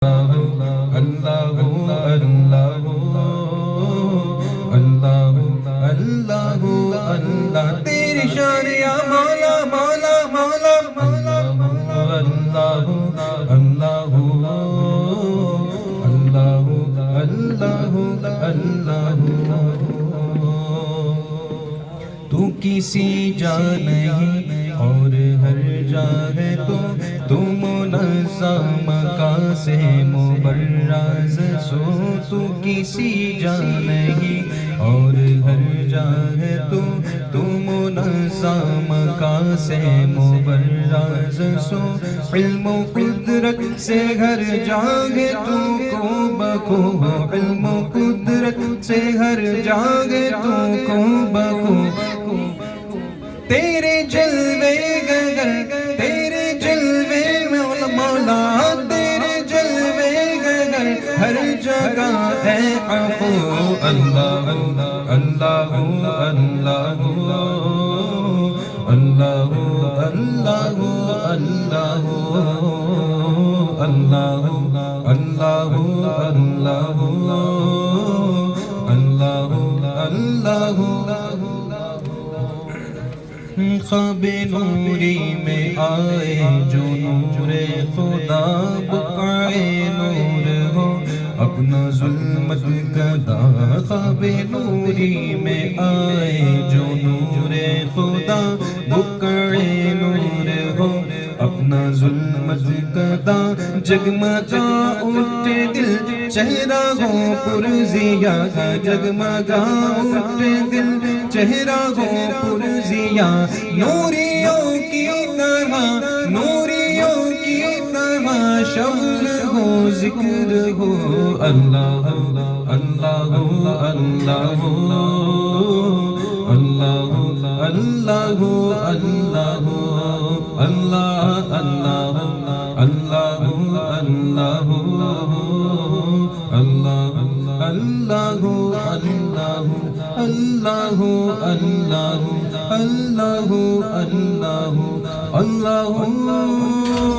अल्लाह अल्लाह अल्लाह अल्लाह अल्लाह तेरी शान या मौला मौला मौला अल्लाह अल्लाह अल्लाह अल्लाह अल्लाह तू किसी जा नहीं और हर जा है तू मुनज़्ज़म का से मुबर्रज़ सो तू किसी जा नहीं और हर जा है तू मुनज़्ज़म का से मुबर्रज़ सो इल्म कुदरत से हर जागे तू को बको इल्म कुदरत से हर जागे तू को बको तेरे जलवे गगर तेरे जलवे मौला मौला तेरे जलवे गगर हर जगह है अफू अल्लाह अल्लाह अल्लाह अल्लाह अल्लाह अल्लाह अल्लाह अल्लाह अल्लाह अल्लाह ख्वाबे नूरी में आए जो नूरे खुदा बुकाए नूर हो अपना जुल्मत गदा ख्वाबे नूरी में आए जो नूरे खुदा बुकाए नूर हो अपना जुल्मत गदा जगमगा उठे दिल चेहरा हो पुरजिया जगमगा उठे दिल चेहरा हो पुरजिया नूरियों की तरह शम्ल हो जिक्र हो अल्लाह अल्लाह अल्लाह अल्लाह अल्लाह अल्लाह अल्लाह अल्लाह अल्लाह अल्लाह अल्लाह अल्लाह अल्लाह अल्लाह अल्लाह अल्लाह अल्लाह अल्लाह